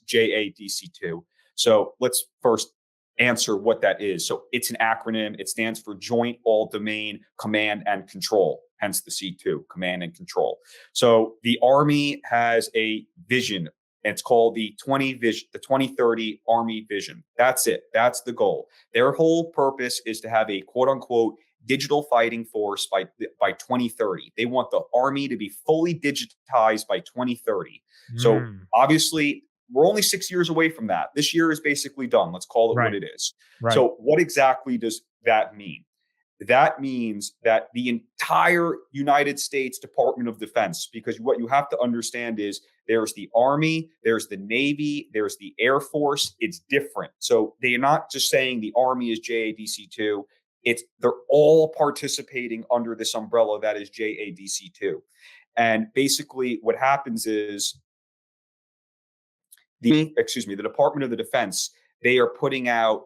JADC2. So let's first answer what that is. So it's an acronym. It stands for Joint All Domain Command and Control, hence the C2, command and control. So the Army has a vision. It's called the 2030 Army Vision. That's it. That's the goal. Their whole purpose is to have a quote unquote digital fighting force by 2030. They want the Army to be fully digitized by 2030. So obviously, we're only 6 years away from that. This year is basically done. Let's call it what it is. Right. So what exactly does that mean? That means that the entire United States Department of Defense, because what you have to understand is there's the Army, there's the Navy, there's the Air Force. It's different. So they're not just saying the Army is JADC2. They're all participating under this umbrella that is JADC2. And basically what happens is the Department of the Defense, they are putting out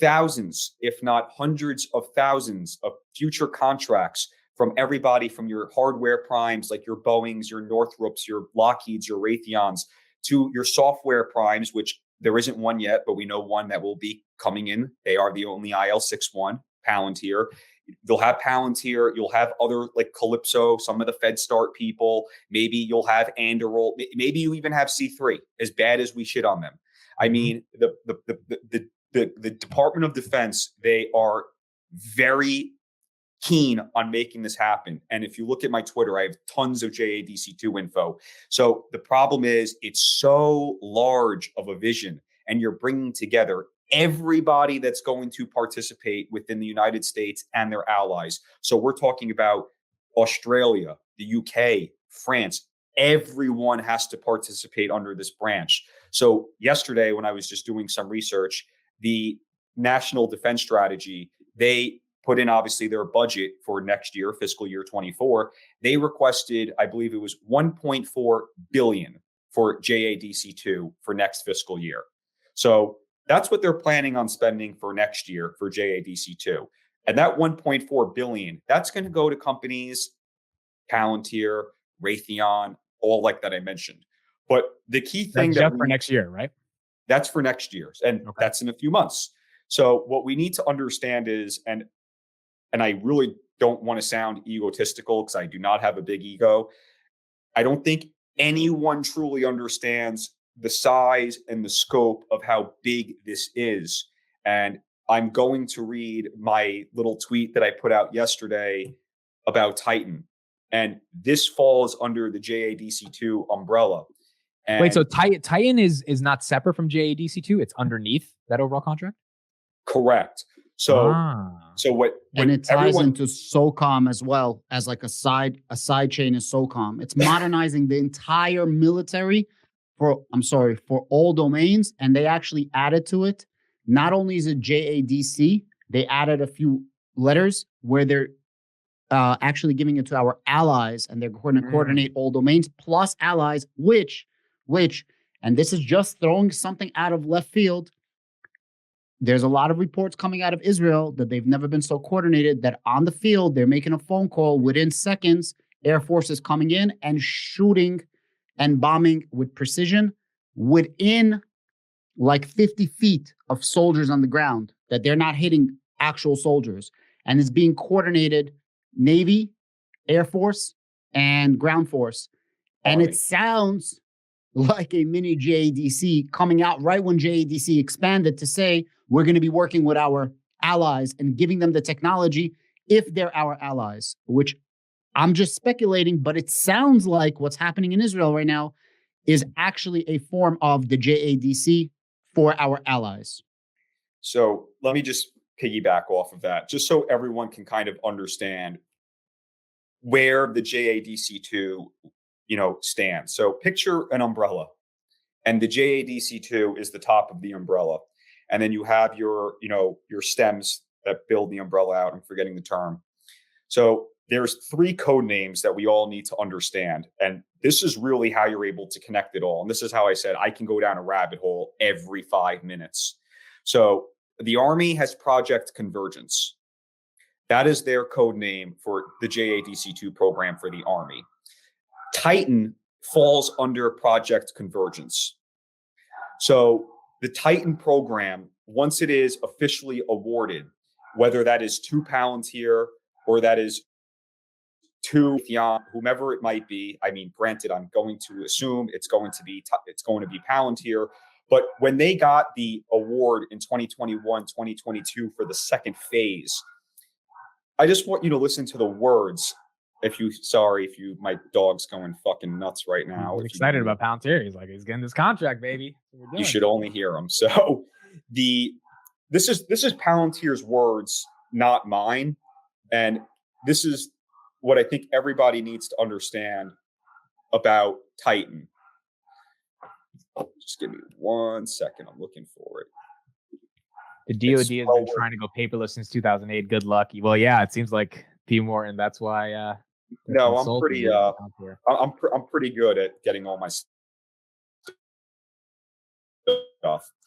thousands, if not hundreds of thousands of future contracts from everybody from your hardware primes, like your Boeings, your Northrops, your Lockheeds, your Raytheons, to your software primes, which there isn't one yet, but we know one that will be coming in. They are the only IL-61, Palantir. You'll have Palantir, you'll have other like Calypso, some of the FedStart people, maybe you'll have Anduril, maybe you even have C3, as bad as we shit on them. I mean, the Department of Defense, they are very keen on making this happen. And if you look at my Twitter, I have tons of JADC2 info. So the problem is it's so large of a vision, and you're bringing together everybody that's going to participate within the United States and their allies. So we're talking about Australia, the UK, France. Everyone has to participate under this branch. So yesterday, when I was just doing some research, the National Defense Strategy, they put in obviously their budget for next year, fiscal year 24. They requested, I believe it was 1.4 billion for JADC2 for next fiscal year. So that's what they're planning on spending for next year for JADC2. And that 1.4 billion, that's going to go to companies, Palantir, Raytheon, all like that I mentioned. But the key thing that's for next year, right? That's for next year. And that's in a few months. So what we need to understand is, and I really don't want to sound egotistical because I do not have a big ego. I don't think anyone truly understands the size and the scope of how big this is. And I'm going to read my little tweet that I put out yesterday about Titan. And this falls under the JADC2 umbrella. And wait, so Titan is not separate from JADC2? It's underneath that overall contract? Correct. So what and it ties into SOCOM as well as like a side chain is SOCOM. It's modernizing the entire military for all domains. And they actually added to it. Not only is it JADC, they added a few letters where they're actually giving it to our allies, and they're going to coordinate all domains plus allies, which, and this is just throwing something out of left field. There's a lot of reports coming out of Israel that they've never been so coordinated, that on the field, they're making a phone call within seconds. Air Force is coming in and shooting and bombing with precision within like 50 feet of soldiers on the ground, that they're not hitting actual soldiers. And it's being coordinated Navy, Air Force, and ground force. And it sounds like a mini JADC coming out right when JADC expanded to say, we're going to be working with our allies and giving them the technology if they're our allies, which I'm just speculating, but it sounds like what's happening in Israel right now is actually a form of the JADC for our allies. So let me just piggyback off of that, just so everyone can kind of understand where the JADC2, stands. So picture an umbrella, and the JADC2 is the top of the umbrella. And then you have your stems that build the umbrella out. I'm forgetting the term. So there's 3 code names that we all need to understand. And this is really how you're able to connect it all. And this is how I said, I can go down a rabbit hole every 5 minutes. So the Army has Project Convergence. That is their code name for the JADC2 program for the Army. Titan falls under Project Convergence. So the Titan program, once it is officially awarded, whether that is to Palantir or that is to whomever it might be. I mean, granted, I'm going to assume it's going to be Palantir. But when they got the award in 2021, 2022 for the second phase, I just want you to listen to the words. My dog's going fucking nuts right now. He's excited about Palantir. He's like, he's getting this contract, baby. You should only hear him. So this is Palantir's words, not mine. And this is what I think everybody needs to understand about Titan. Just give me 1 second. I'm looking for it. The DoD has been trying to go paperless since 2008. Good luck. Well, yeah, it seems like P. Morton. That's why. No, I'm pretty. I'm pretty good at getting all my stuff.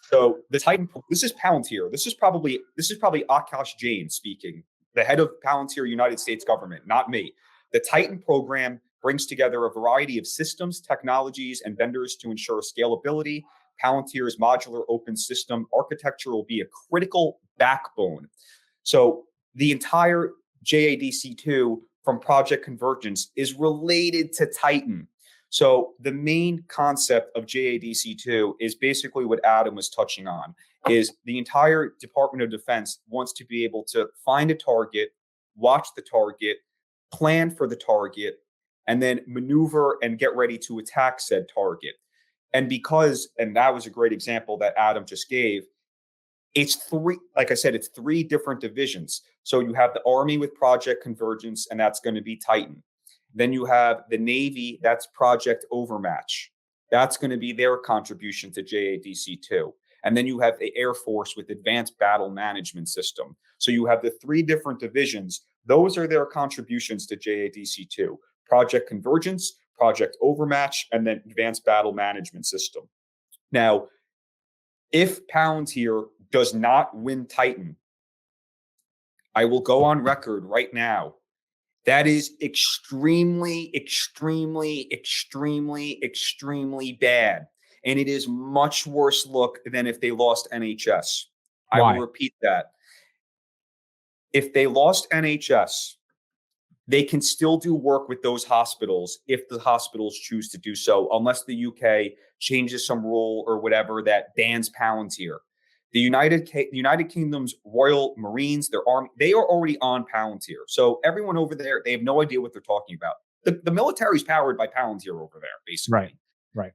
So the Titan. This is Palantir. This is probably Akash Jain speaking, the head of Palantir United States government, not me. The Titan program brings together a variety of systems, technologies, and vendors to ensure scalability. Palantir's modular open system architecture will be a critical backbone. So the entire JADC2 from Project Convergence is related to Titan. So the main concept of JADC2 is basically what Adam was touching on, is the entire Department of Defense wants to be able to find a target, watch the target, plan for the target, and then maneuver and get ready to attack said target. And that was a great example that Adam just gave, it's three different divisions. So you have the Army with Project Convergence, and that's going to be Titan. Then you have the Navy, that's Project Overmatch. That's going to be their contribution to JADC2. And then you have the Air Force with Advanced Battle Management System. So you have the three different divisions. Those are their contributions to JADC2. Project Convergence, Project Overmatch, and then Advanced Battle Management System. Now, if Palantir does not win Titan, I will go on record right now. That is extremely, extremely, extremely, extremely bad. And it is much worse look than if they lost NHS. Why? I will repeat that. If they lost NHS, they can still do work with those hospitals if the hospitals choose to do so, unless the UK changes some rule or whatever that bans Palantir. The United Kingdom's Royal Marines, their army, they are already on Palantir. So everyone over there, they have no idea what they're talking about. The military is powered by Palantir over there, basically. Right.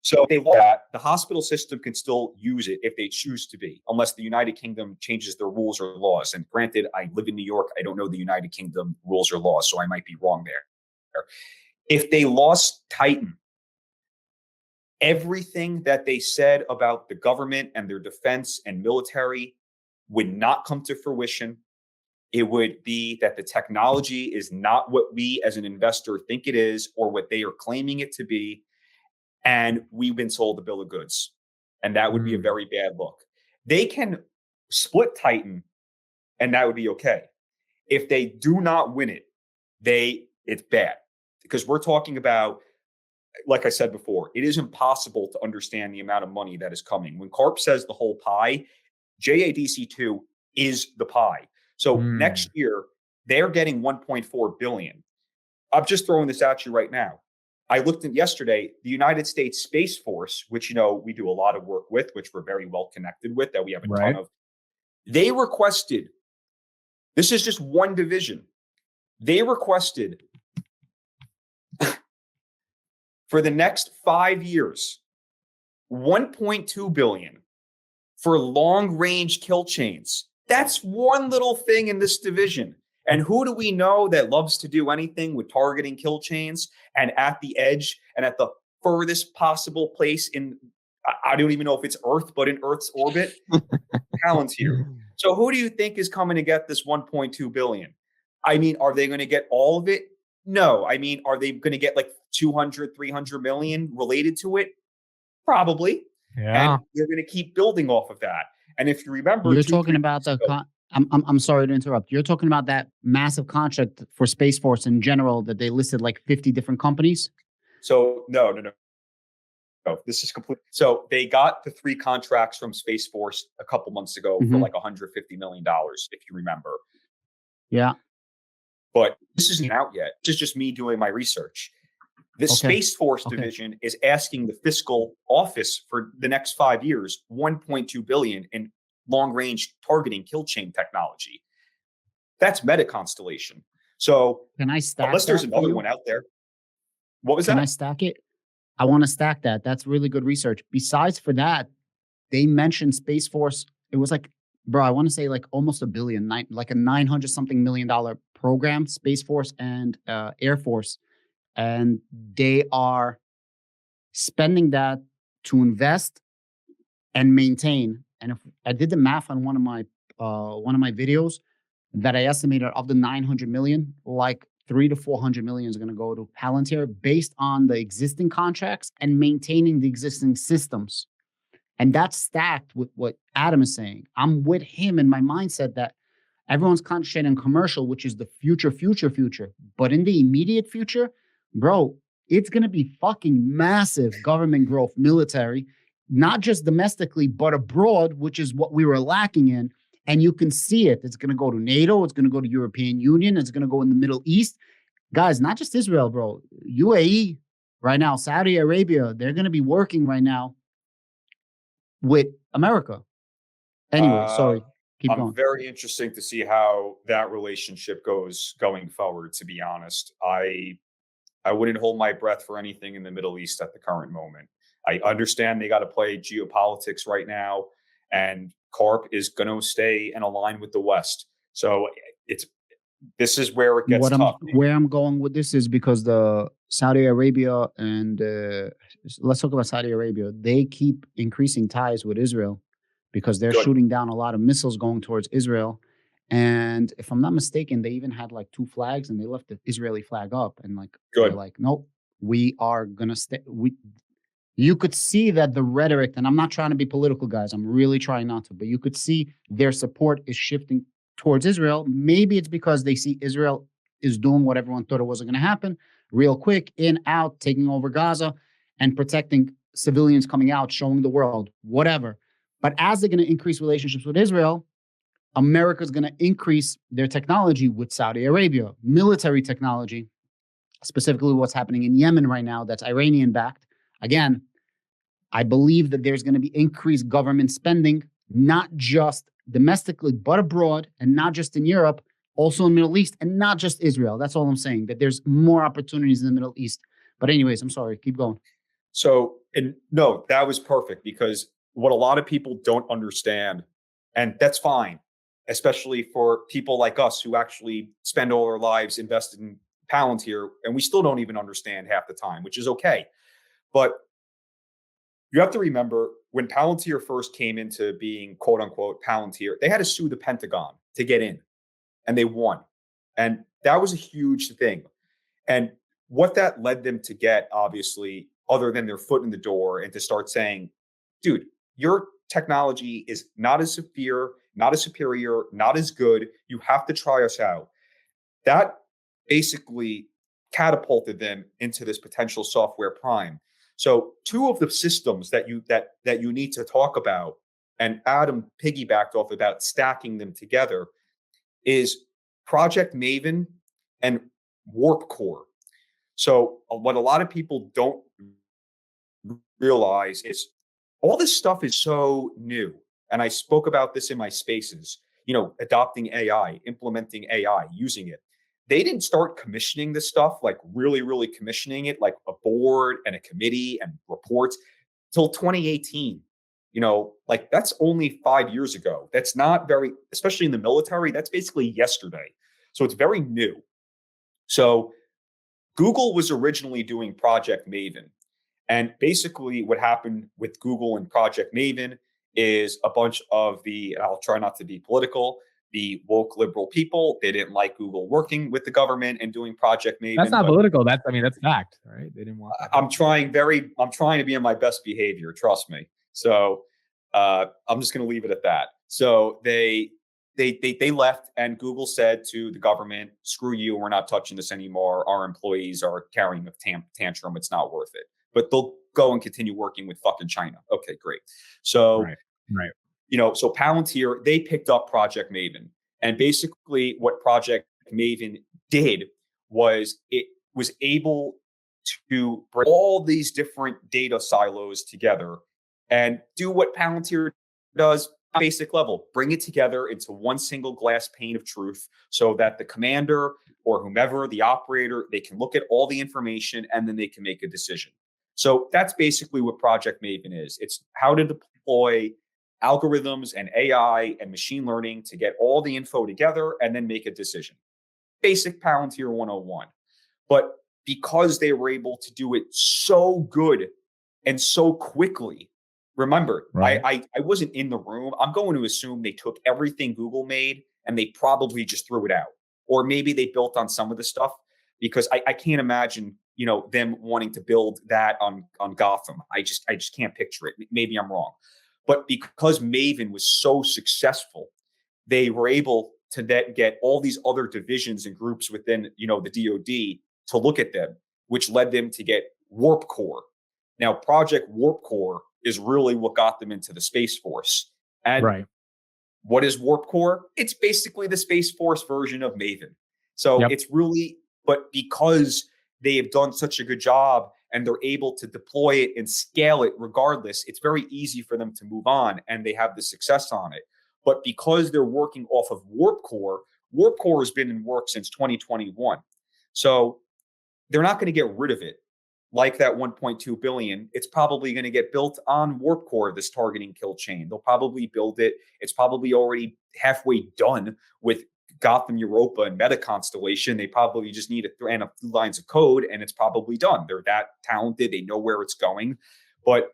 So if they look at the hospital system can still use it if they choose to be, unless the United Kingdom changes their rules or laws. And granted, I live in New York. I don't know the United Kingdom rules or laws, so I might be wrong there. If they lost Titan, everything that they said about the government and their defense and military would not come to fruition. It would be that the technology is not what we as an investor think it is or what they are claiming it to be. And we've been sold a bill of goods. And that would be a very bad look. They can split Titan and that would be okay. If they do not win it, it's bad. Because we're talking about, like I said before, it is impossible to understand the amount of money that is coming. When Karp says the whole pie, JADC2 is the pie. So next year, they're getting 1.4 billion. I'm just throwing this at you right now. I looked at yesterday, the United States Space Force, which, we do a lot of work with, which we're very well connected with, that we have a ton of. They requested, this is just one division. They requested for the next 5 years, 1.2 billion for long-range kill chains. That's one little thing in this division. And who do we know that loves to do anything with targeting kill chains and at the edge and at the furthest possible place in, I don't even know if it's Earth, but in Earth's orbit? Palantir. So who do you think is coming to get this 1.2 billion? I mean, are they going to get all of it? No. I mean, are they going to get like 200, 300 million related to it? Probably. Yeah. And they're going to keep building off of that. And if you remember, you're talking about I'm sorry to interrupt. You're talking about that massive contract for Space Force in general that they listed like 50 different companies? So no. this is complete. So they got the 3 contracts from Space Force a couple months ago for like $150 million, if you remember. Yeah. But this isn't out yet. This is just me doing my research. The Space Force division is asking the fiscal office for the next 5 years, $1.2 billion in long-range targeting kill chain technology. That's meta constellation. So can I stack unless there's that another one out there. What was that? Can I stack it? I want to stack that. That's really good research. Besides for that, they mentioned Space Force. It was like, bro, I want to say like almost $1 billion, like a $900-something million program, Space Force and Air Force. And they are spending that to invest and maintain. And if I did the math on one of my videos, that I estimated of the 900 million, like 300 to 400 million is going to go to Palantir based on the existing contracts and maintaining the existing systems. And that's stacked with what Adam is saying. I'm with him in my mindset that everyone's concentrating on commercial, which is the future. But in the immediate future, bro, it's going to be fucking massive government growth, military, not just domestically, but abroad, which is what we were lacking in. And you can see it. It's going to go to NATO. It's going to go to European Union. It's going to go in the Middle East. Guys, not just Israel, bro. UAE right now, Saudi Arabia, they're going to be working right now with America. Anyway, sorry. Keep going. Very interesting to see how that relationship goes going forward, to be honest. I wouldn't hold my breath for anything in the Middle East at the current moment. I understand they got to play geopolitics right now, and CARP is going to stay and align with the West. So this is where it gets tough. Where I'm going with this is because the Saudi Arabia and let's talk about Saudi Arabia. They keep increasing ties with Israel because they're shooting down a lot of missiles going towards Israel. And if I'm not mistaken, they even had like 2 flags and they left the Israeli flag up and like, they're like, nope, we are going to stay. You could see that the rhetoric, and I'm not trying to be political, guys. I'm really trying not to, but you could see their support is shifting towards Israel. Maybe it's because they see Israel is doing what everyone thought it wasn't going to happen, real quick, in, out, taking over Gaza and protecting civilians coming out, showing the world, whatever. But as they're going to increase relationships with Israel, America's going to increase their technology with Saudi Arabia, military technology, specifically what's happening in Yemen right now that's Iranian-backed. Again, I believe that there's going to be increased government spending, not just domestically, but abroad, and not just in Europe, also in the Middle East, and not just Israel. That's all I'm saying, that there's more opportunities in the Middle East. But anyways, I'm sorry, keep going. So, and no, that was perfect, because what a lot of people don't understand, and that's fine, especially for people like us who actually spend all our lives invested in Palantir, and we still don't even understand half the time, which is okay. But you have to remember, when Palantir first came into being, quote unquote, Palantir, they had to sue the Pentagon to get in, and they won. And that was a huge thing. And what that led them to get, obviously, other than their foot in the door, and to start saying, dude, your technology is not as superior, not as good. You have to try us out. That basically catapulted them into this potential software prime. So 2 of the systems that you need to talk about, and Adam piggybacked off about stacking them together, is Project Maven and Warp Core. So what a lot of people don't realize is all this stuff is so new. And I spoke about this in my spaces, adopting AI, implementing AI, using it. They didn't start commissioning this stuff, like really, really commissioning it, like a board and a committee and reports, till 2018. Like that's only 5 years ago. That's not very, especially in the military, that's basically yesterday. So it's very new. So Google was originally doing Project Maven. And basically what happened with Google and Project Maven is a bunch of I'll try not to be political, the woke liberal people, they didn't like Google working with the government and doing Project Maven. That's not political. That's fact, right? They didn't want that. I'm trying to be in my best behavior, trust me. So I'm just going to leave it at that. So they left, and Google said to the government, screw you, we're not touching this anymore. Our employees are carrying a tantrum. It's not worth it. But the go and continue working with fucking China. Okay, great. So, Right. So Palantir, they picked up Project Maven. And basically what Project Maven did was it was able to bring all these different data silos together and do what Palantir does at basic level, bring it together into one single glass pane of truth so that the commander or whomever, the operator, they can look at all the information and then they can make a decision. So that's basically what Project Maven is. It's how to deploy algorithms and AI and machine learning to get all the info together and then make a decision. Basic Palantir 101. But because they were able to do it so good and so quickly, remember, I wasn't in the room. I'm going to assume they took everything Google made and they probably just threw it out. Or maybe they built on some of the stuff, because I can't imagine, them wanting to build that on Gotham. I just can't picture it. Maybe I'm wrong. But because Maven was so successful, they were able to then get all these other divisions and groups within, the DoD to look at them, which led them to get Warp Core. Now, Project Warp Core is really what got them into the Space Force. And what is Warp Core? It's basically the Space Force version of Maven. So it's really, but because they have done such a good job and they're able to deploy it and scale it regardless, it's very easy for them to move on and they have the success on it. But because they're working off of Warp Core has been in work since 2021. So they're not going to get rid of it like that 1.2 billion. It's probably going to get built on Warp Core, this targeting kill chain. They'll probably build it. It's probably already halfway done with Gotham Europa and Meta Constellation. They probably just need a few lines of code and it's probably done. They're that talented. They know where it's going. But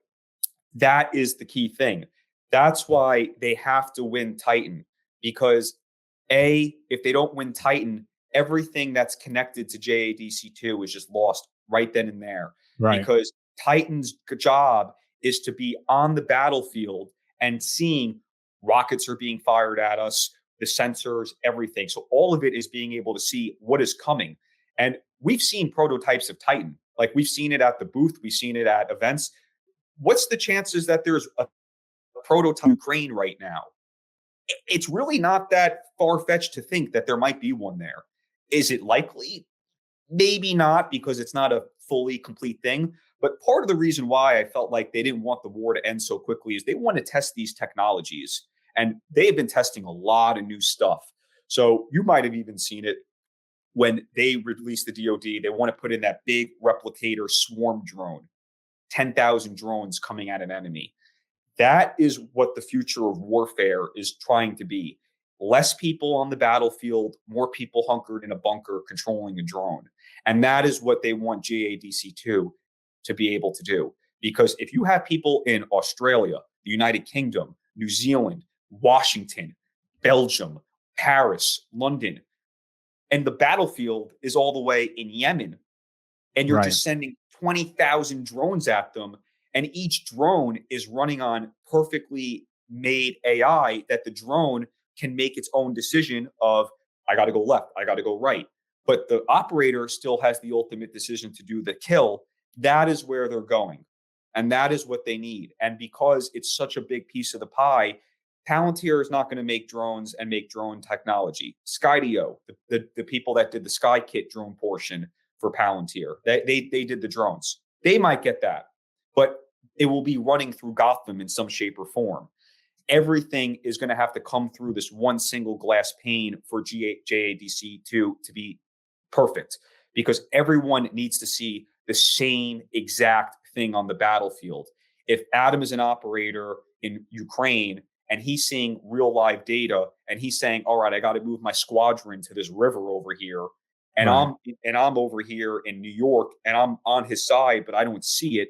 that is the key thing. That's why they have to win Titan, because if they don't win Titan, everything that's connected to JADC2 is just lost right then and there. Because Titan's job is to be on the battlefield and seeing rockets are being fired at us, the sensors, everything. So all of it is being able to see what is coming. And we've seen prototypes of Titan. Like we've seen it at the booth. We've seen it at events. What's the chances that there's a prototype in Ukraine right now? It's really not that far-fetched to think that there might be one there. Is it likely? Maybe not, because it's not a fully complete thing. But part of the reason why I felt like they didn't want the war to end so quickly is they want to test these technologies. And they've been testing a lot of new stuff. So you might have even seen it when they released the DoD. They want to put in that big replicator swarm drone, 10,000 drones coming at an enemy. That is what the future of warfare is trying to be. Less people on the battlefield, more people hunkered in a bunker controlling a drone. And that is what they want JADC2 to be able to do. Because if you have people in Australia, the United Kingdom, New Zealand, Washington, Belgium, Paris, London, and the battlefield is all the way in Yemen, and you're just sending 20,000 drones at them, and each drone is running on perfectly made AI that the drone can make its own decision of, I got to go left, I got to go right. But the operator still has the ultimate decision to do the kill. That is where they're going. And that is what they need. And because it's such a big piece of the pie, Palantir is not going to make drones and make drone technology. Skydio, the people that did the SkyKit drone portion for Palantir, they did the drones. They might get that, but it will be running through Gotham in some shape or form. Everything is going to have to come through this one single glass pane for JADC2 to be perfect, because everyone needs to see the same exact thing on the battlefield. If Adam is an operator in Ukraine and he's seeing real live data and he's saying, all right, I got to move my squadron to this river over here, and I'm over here in New York and I'm on his side, but I don't see it,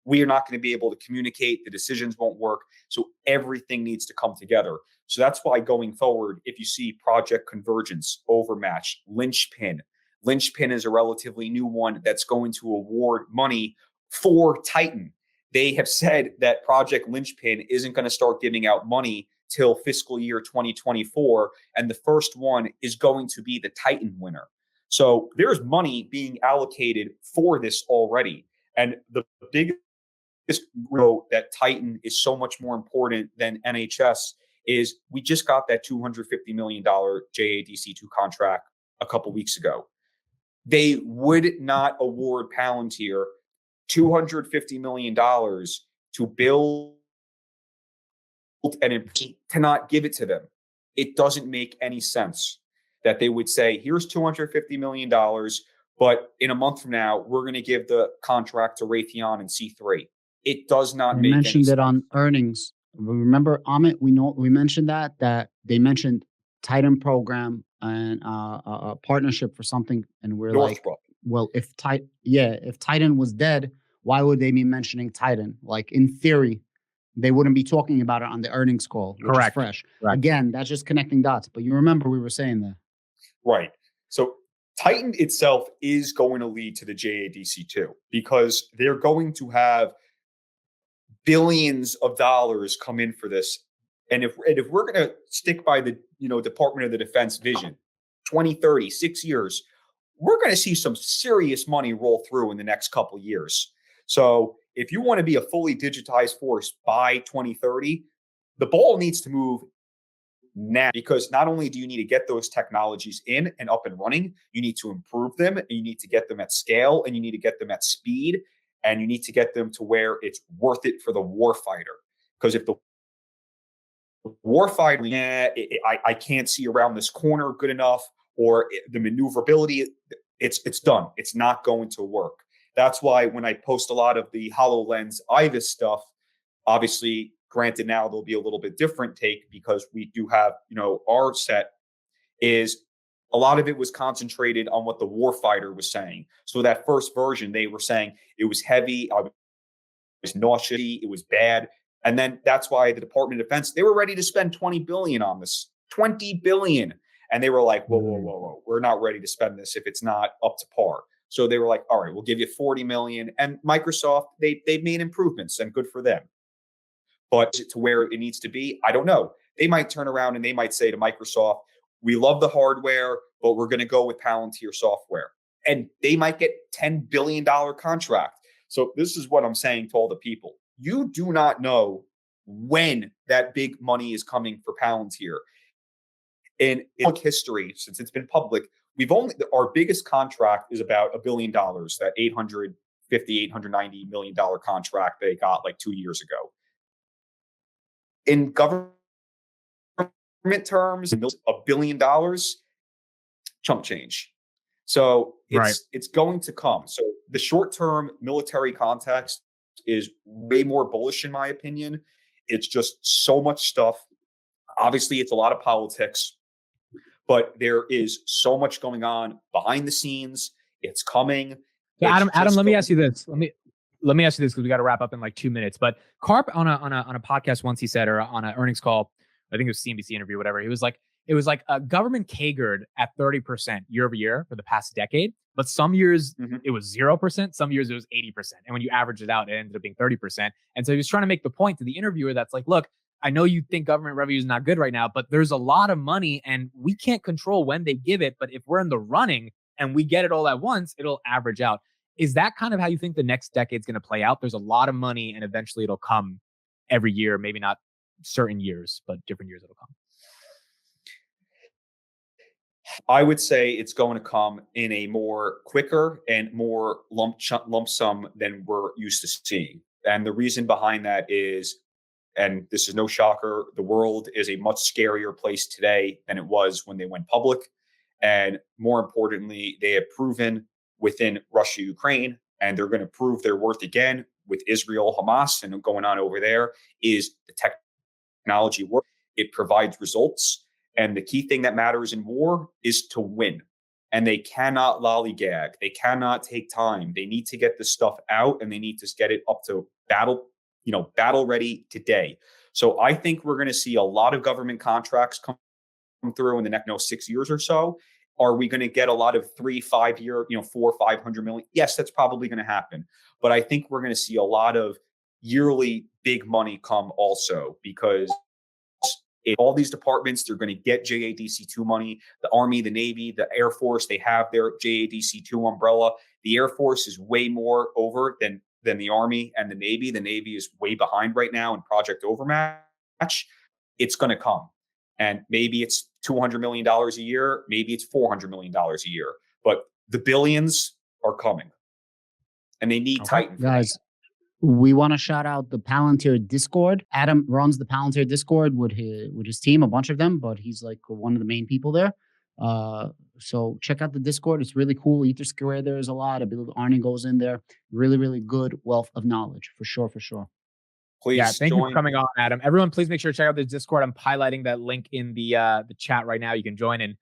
we are not going to be able to communicate. The decisions won't work. So everything needs to come together. So that's why going forward, if you see Project Convergence, Overmatch, Linchpin is a relatively new one that's going to award money for Titan. They have said that Project Linchpin isn't going to start giving out money till fiscal year 2024. And the first one is going to be the Titan winner. So there's money being allocated for this already. And the biggest this row that Titan is so much more important than NHS is we just got that $250 million JADC2 contract a couple weeks ago. They would not award Palantir $250 million to build and to not give it to them. It doesn't make any sense that they would say, here's $250 million, but in a month from now, we're going to give the contract to Raytheon and C3. It does not make any sense. They mentioned it on earnings. Remember, Amit, we mentioned that they mentioned Titan program and a partnership for something, and we're Northrop. like, well, if Titan was dead, why would they be mentioning Titan? Like, in theory, they wouldn't be talking about it on the earnings call, which is fresh. Correct. Again, that's just connecting dots. But you remember we were saying that. Right. So Titan itself is going to lead to the JADC2 because they're going to have billions of dollars come in for this. And if we're going to stick by the Department of the Defense vision, 2030, 6 years, we're going to see some serious money roll through in the next couple of years. So if you want to be a fully digitized force by 2030, the ball needs to move now, because not only do you need to get those technologies in and up and running, you need to improve them, and you need to get them at scale, and you need to get them at speed, and you need to get them to where it's worth it for the warfighter. Because if the warfighter, I can't see around this corner good enough, or the maneuverability, it's done. It's not going to work. That's why when I post a lot of the HoloLens IVAS stuff, obviously, granted now there'll be a little bit different take because we do have, our set is a lot of it was concentrated on what the warfighter was saying. So that first version, they were saying it was heavy, it was nauseous, it was bad. And then that's why the Department of Defense, they were ready to spend $20 billion on this, $20 billion. And they were like, whoa, we're not ready to spend this if it's not up to par. So they were like, all right, we'll give you 40 million. And Microsoft, they made improvements, and good for them. But to where it needs to be, I don't know. They might turn around and they might say to Microsoft, we love the hardware, but we're going to go with Palantir software. And they might get $10 billion contract. So this is what I'm saying to all the people. You do not know when that big money is coming for Palantir. In history, since it's been public, our biggest contract is about $1 billion, that $890 million contract they got like 2 years ago. In government terms, $1 billion, chump change. So it's going to come. So the short-term military context is way more bullish, in my opinion. It's just so much stuff. Obviously, it's a lot of politics, but there is so much going on behind the scenes. It's coming. So Adam, let me ask you this. Let me ask you this, because we got to wrap up in like 2 minutes. But Karp on a podcast once, he said, or on an earnings call, I think it was CNBC interview, whatever. He was like, it was like a government CAGR'd at 30% year over year for the past decade. But some years it was 0%, some years it was 80%. And when you average it out, it ended up being 30%. And so he was trying to make the point to the interviewer that's like, look, I know you think government revenue is not good right now, but there's a lot of money and we can't control when they give it. But if we're in the running and we get it all at once, it'll average out. Is that kind of how you think the next decade's going to play out? There's a lot of money and eventually it'll come every year, maybe not certain years, but different years it'll come. I would say it's going to come in a more quicker and more lump sum than we're used to seeing. And the reason behind that is, and this is no shocker, the world is a much scarier place today than it was when they went public. And more importantly, they have proven within Russia, Ukraine, and they're going to prove their worth again with Israel, Hamas, and going on over there, is the technology work. It provides results. And the key thing that matters in war is to win. And they cannot lollygag. They cannot take time. They need to get this stuff out, and they need to get it up to battle ready today. So I think we're going to see a lot of government contracts come through in the next 6 years or so. Are we going to get a lot of 3-5 year, $400 or $500 million? Yes, that's probably going to happen. But I think we're going to see a lot of yearly big money come also, because all these departments, they're going to get JADC2 money. The Army, the Navy, the Air Force, they have their JADC2 umbrella. The Air Force is way more over than than the Army and the Navy. The Navy is way behind right now in Project Overmatch. It's going to come. And maybe it's $200 million a year. Maybe it's $400 million a year. But the billions are coming. And they need Titan. Guys, we want to shout out the Palantir Discord. Adam runs the Palantir Discord with his team, a bunch of them, but he's like one of the main people there. So check out the Discord. It's really cool. Ether Square, there's a lot. I believe Arnie goes in there. Really, really good wealth of knowledge for sure, for sure. Please thank you for coming on, Adam. Everyone, please make sure to check out the Discord. I'm highlighting that link in the chat right now. You can join and